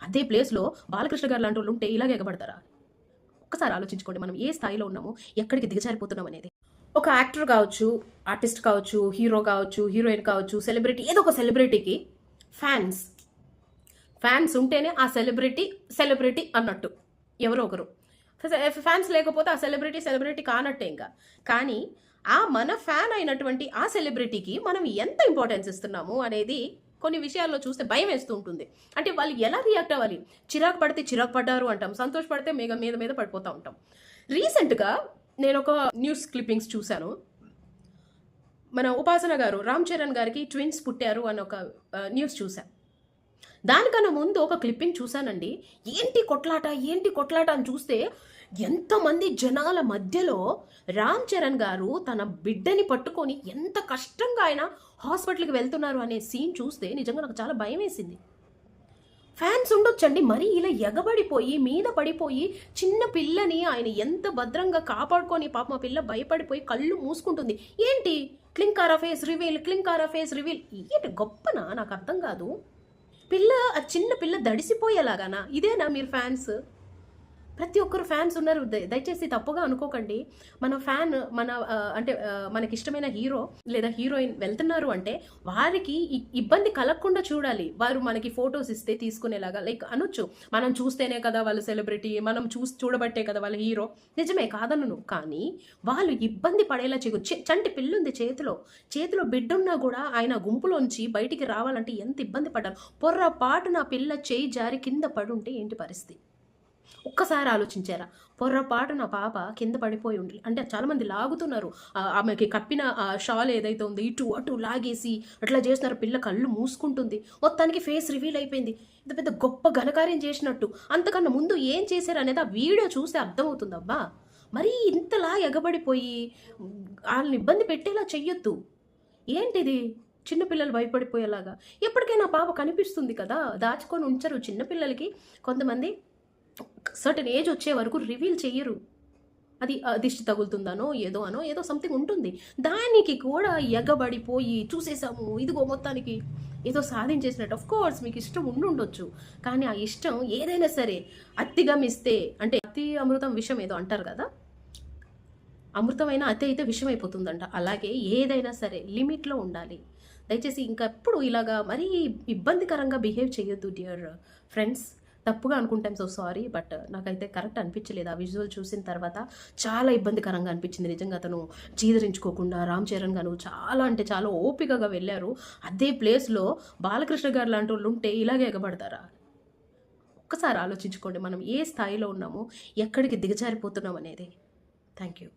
అదే ప్లేస్లో బాలకృష్ణ గారు లాంటి వాళ్ళు ఉంటే ఇలాగే ఎగబడతారా? ఒక్కసారి ఆలోచించుకోండి, మనం ఏ స్థాయిలో ఉన్నామో, ఎక్కడికి దిగజారిపోతున్నాం అనేది. ఒక యాక్టర్ కావచ్చు, ఆర్టిస్ట్ కావచ్చు, హీరో కావచ్చు, హీరోయిన్ కావచ్చు, సెలబ్రిటీ, ఏదో ఒక సెలబ్రిటీకి ఫ్యాన్స్ ఫ్యాన్స్ ఉంటేనే ఆ సెలబ్రిటీ సెలబ్రిటీ అన్నట్టు. ఎవరో ఒకరు ఫ్యాన్స్ లేకపోతే ఆ సెలబ్రిటీ సెలబ్రిటీ కానట్టే ఇంకా. కానీ ఆ మన ఫ్యాన్ అయినటువంటి ఆ సెలబ్రిటీకి మనం ఎంత ఇంపార్టెన్స్ ఇస్తున్నాము అనేది కొన్ని విషయాల్లో చూస్తే భయం వేస్తూ ఉంటుంది. అంటే వాళ్ళు ఎలా రియాక్ట్ అవ్వాలి? చిరాకు పడితే చిరాకు పడ్డారు అంటాం, సంతోషపడితే మీద మీద పడిపోతూ ఉంటాం. రీసెంట్గా నేను ఒక న్యూస్ క్లిప్పింగ్స్ చూశాను. మన ఉపాసన గారు రామ్ చరణ్ గారికి ట్విన్స్ పుట్టారు అని ఒక న్యూస్ చూశాను. దానికన్నా ముందు ఒక క్లిప్పింగ్ చూశానండి. ఏంటి కొట్లాట అని చూస్తే ఎంతమంది జనాల మధ్యలో రామ్ చరణ్ గారు తన బిడ్డని పట్టుకొని ఎంత కష్టంగా ఆయన హాస్పిటల్కి వెళ్తున్నారు అనే సీన్ చూస్తే నిజంగా నాకు చాలా భయం వేసింది. ఫ్యాన్స్ ఉండొచ్చండి, మరీ ఇలా ఎగబడిపోయి మీద పడిపోయి చిన్న పిల్లని ఆయన ఎంత భద్రంగా కాపాడుకొని పాప మా పిల్ల భయపడిపోయి కళ్ళు మూసుకుంటుంది. ఏంటి క్లింకారా ఫేస్ రివీల్ ఏంటి గొప్పనా? నాకు అర్థం కాదు. ఆ చిన్న పిల్ల దడిసిపోయేలాగానా? ఇదేనా మీరు ఫ్యాన్స్? ప్రతి ఒక్కరు ఫ్యాన్స్ ఉన్నారు, దయచేసి తప్పుగా అనుకోకండి. అంటే మనకి ఇష్టమైన హీరో లేదా హీరోయిన్ వెళ్తున్నారు అంటే వారికి ఇబ్బంది కలగకుండా చూడాలి. వారు మనకి ఫొటోస్ ఇస్తే తీసుకునేలాగా లైక్ అనొచ్చు, మనం చూస్తేనే కదా వాళ్ళు సెలబ్రిటీ, మనం చూడబట్టే కదా వాళ్ళ హీరో. నిజమే, కాదనను. కానీ వాళ్ళు ఇబ్బంది పడేలా చంటి పిల్లుంది చేతిలో బిడ్డున్నా కూడా ఆయన గుంపులోంచి బయటికి రావాలంటే ఎంత ఇబ్బంది పడ్డారు. పొర్రపాటు నా పిల్ల చేయి జారి కింద పడుంటే ఏంటి పరిస్థితి? ఒక్కసారి ఆలోచించారా? పొర్రపాటు నా పాప కింద పడిపోయి ఉండి, అంటే చాలామంది లాగుతున్నారు, ఆమెకి కప్పిన షాల్ ఏదైతే ఉందో ఇటు అటు లాగేసి అట్లా చేస్తున్నారు. పిల్ల కళ్ళు మూసుకుంటుంది, మొత్తానికి ఫేస్ రివీల్ అయిపోయింది. ఇంత పెద్ద గొప్ప ఘనకార్యం చేసినట్టు. అంతకన్నా ముందు ఏం చేశారు అనేది ఆ వీడియో చూస్తే అర్థమవుతుంది. అబ్బా, మరీ ఇంతలా ఎగబడిపోయి వాళ్ళని ఇబ్బంది పెట్టేలా చెయ్యొద్దు. ఏంటిది? చిన్నపిల్లలు భయపడిపోయేలాగా. ఎప్పటికైనా పాప కనిపిస్తుంది కదా, దాచుకొని ఉంచరు. చిన్నపిల్లలకి కొంతమంది సర్టన్ ఏజ్ వచ్చే వరకు రివీల్ చెయ్యరు. అది దిష్టి తగులుతుందనో ఏదో సంథింగ్ ఉంటుంది. దానికి కూడా ఎగబడిపోయి చూసేసాము, ఇదిగో మొత్తానికి ఏదో సాధించేసినట్టు. ఆఫ్ కోర్స్ మీకు ఇష్టం ఉండొచ్చు, కానీ ఆ ఇష్టం ఏదైనా సరే అతిగా మిస్తే, అంటే అతి అమృతం విషం ఏదో అంటారు కదా, అమృతమైన అతి అయితే విషం అయిపోతుందంట. అలాగే ఏదైనా సరే లిమిట్లో ఉండాలి. దయచేసి ఇంకెప్పుడు ఇలాగా మరీ ఇబ్బందికరంగా బిహేవ్ చేయొద్దు డియర్ ఫ్రెండ్స్. తప్పుగా అనుకుంటాం, సో సారీ, బట్ నాకైతే కరెక్ట్ అనిపించలేదు. ఆ విజువల్ చూసిన తర్వాత చాలా ఇబ్బందికరంగా అనిపించింది. నిజంగా అతను చీదరించుకోకుండా రామ్ చరణ్ గారు చాలా అంటే చాలా ఓపికగా వెళ్ళారు. అదే ప్లేస్లో బాలకృష్ణ గారు లాంటి వాళ్ళు ఉంటే ఇలాగే ఎగబడతారా? ఒక్కసారి ఆలోచించుకోండి, మనం ఏ స్థాయిలో ఉన్నామో, ఎక్కడికి దిగజారిపోతున్నాం అనేది. Thank you.